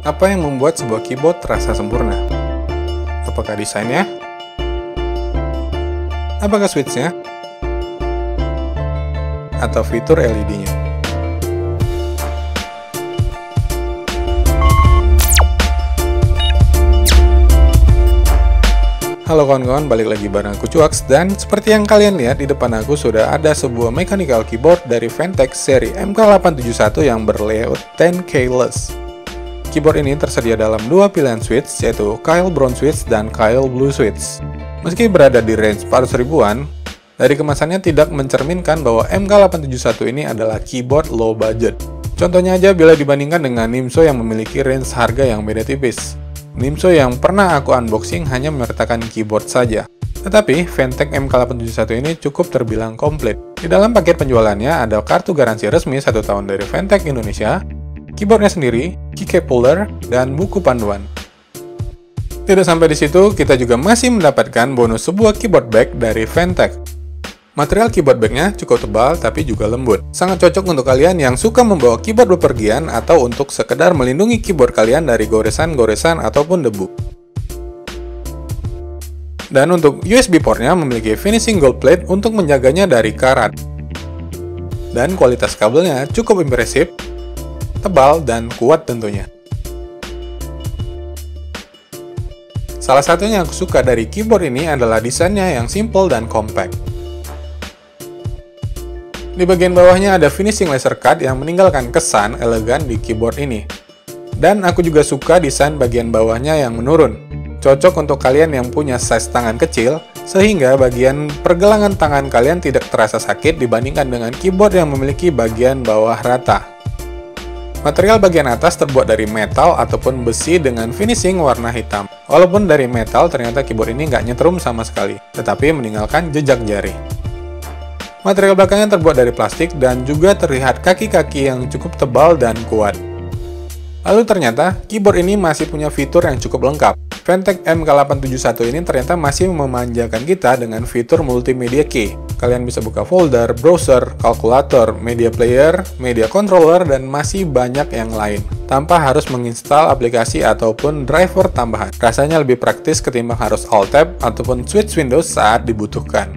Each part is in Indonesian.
Apa yang membuat sebuah keyboard terasa sempurna? Apakah desainnya? Apakah switch-nya? Atau fitur LED-nya? Halo kawan-kawan, balik lagi bareng aku Cuaks, dan seperti yang kalian lihat di depan aku sudah ada sebuah mechanical keyboard dari Fentech seri MK871 yang berlayout 10 keyless. Keyboard ini tersedia dalam dua pilihan switch, yaitu Kyle Brown Switch dan Kyle Blue Switch. Meski berada di range 400 ribuan, dari kemasannya tidak mencerminkan bahwa MK871 ini adalah keyboard low budget. Contohnya aja bila dibandingkan dengan Nimso yang memiliki range harga yang beda tipis. Nimso yang pernah aku unboxing hanya menyertakan keyboard saja. Tetapi, Fentech MK871 ini cukup terbilang komplit. Di dalam paket penjualannya ada kartu garansi resmi 1 tahun dari Fentech Indonesia, keyboardnya sendiri, keycap holder, dan buku panduan. Tidak sampai di situ, kita juga masih mendapatkan bonus sebuah keyboard bag dari Fentech. Material keyboard bagnya cukup tebal tapi juga lembut. Sangat cocok untuk kalian yang suka membawa keyboard bepergian atau untuk sekedar melindungi keyboard kalian dari goresan-goresan ataupun debu. Dan untuk USB portnya memiliki finishing gold plate untuk menjaganya dari karat. Dan kualitas kabelnya cukup impresif, tebal, dan kuat tentunya. Salah satunya yang aku suka dari keyboard ini adalah desainnya yang simple dan compact. Di bagian bawahnya ada finishing laser cut yang meninggalkan kesan elegan di keyboard ini. Dan aku juga suka desain bagian bawahnya yang menurun. Cocok untuk kalian yang punya size tangan kecil, sehingga bagian pergelangan tangan kalian tidak terasa sakit dibandingkan dengan keyboard yang memiliki bagian bawah rata. Material bagian atas terbuat dari metal ataupun besi dengan finishing warna hitam. Walaupun dari metal, ternyata keyboard ini nggak nyetrum sama sekali, tetapi meninggalkan jejak jari. Material belakangnya terbuat dari plastik dan juga terlihat kaki-kaki yang cukup tebal dan kuat. Lalu ternyata, keyboard ini masih punya fitur yang cukup lengkap. Fentech MK871 ini ternyata masih memanjakan kita dengan fitur multimedia key. Kalian bisa buka folder, browser, kalkulator, media player, media controller, dan masih banyak yang lain, tanpa harus menginstal aplikasi ataupun driver tambahan. Rasanya lebih praktis ketimbang harus Alt-Tab ataupun switch Windows saat dibutuhkan.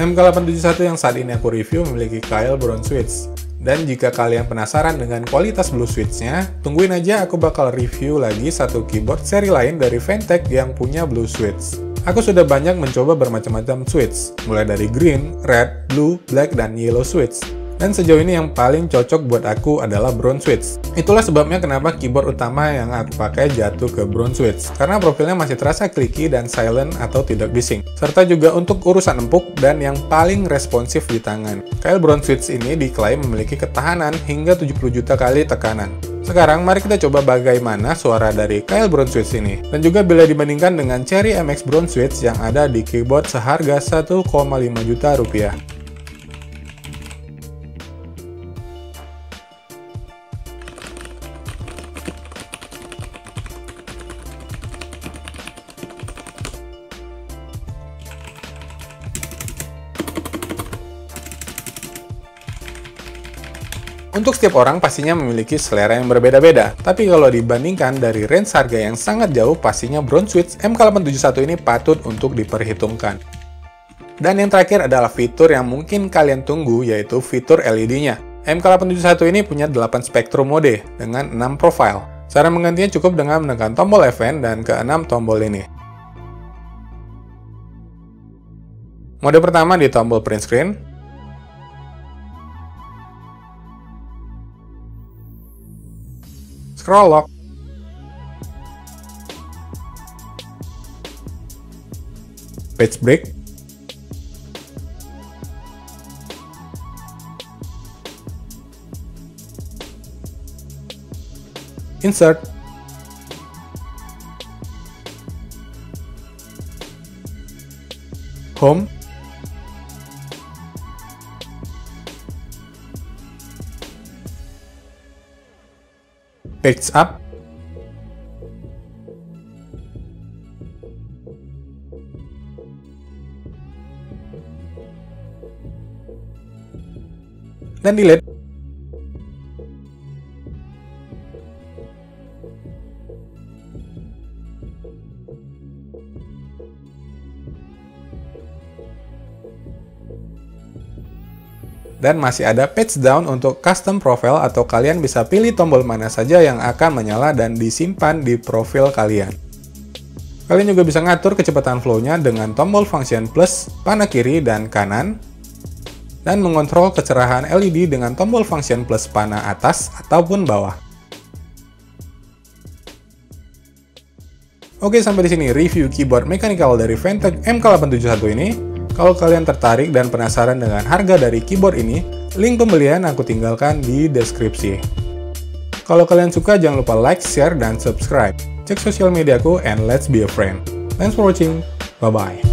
MK871 yang saat ini aku review memiliki Kyle Brown Switch. Dan jika kalian penasaran dengan kualitas Blue Switch-nya, tungguin aja aku bakal review lagi satu keyboard seri lain dari Fentech yang punya Blue Switch. Aku sudah banyak mencoba bermacam-macam switch, mulai dari green, red, blue, black, dan yellow switch. Dan sejauh ini yang paling cocok buat aku adalah Brown Switch. Itulah sebabnya kenapa keyboard utama yang aku pakai jatuh ke Brown Switch, karena profilnya masih terasa clicky dan silent atau tidak bising. Serta juga untuk urusan empuk dan yang paling responsif di tangan. Kyle Brown Switch ini diklaim memiliki ketahanan hingga 70 juta kali tekanan. Sekarang mari kita coba bagaimana suara dari Kyle Brown Switch ini. Dan juga bila dibandingkan dengan Cherry MX Brown Switch yang ada di keyboard seharga 1,5 juta rupiah. Untuk setiap orang pastinya memiliki selera yang berbeda-beda, tapi kalau dibandingkan dari range harga yang sangat jauh, pastinya Brown Switch MK871 ini patut untuk diperhitungkan. Dan yang terakhir adalah fitur yang mungkin kalian tunggu, yaitu fitur LED-nya. MK871 ini punya 8 spektrum mode dengan 6 profile. Cara menggantinya cukup dengan menekan tombol F9 dan ke-6 tombol ini. Mode pertama di tombol print screen. Scroll lock, page break, insert, home, page up, dan delete. Dan masih ada page down untuk custom profile atau kalian bisa pilih tombol mana saja yang akan menyala dan disimpan di profil kalian. Kalian juga bisa ngatur kecepatan flow-nya dengan tombol function plus, panah kiri dan kanan, dan mengontrol kecerahan LED dengan tombol function plus panah atas ataupun bawah. Oke, sampai di sini review keyboard mechanical dari Fantech MK871 ini. Kalau kalian tertarik dan penasaran dengan harga dari keyboard ini, link pembelian aku tinggalkan di deskripsi. Kalau kalian suka, jangan lupa like, share, dan subscribe. Cek sosial mediaku and let's be a friend. Thanks for watching. Bye-bye.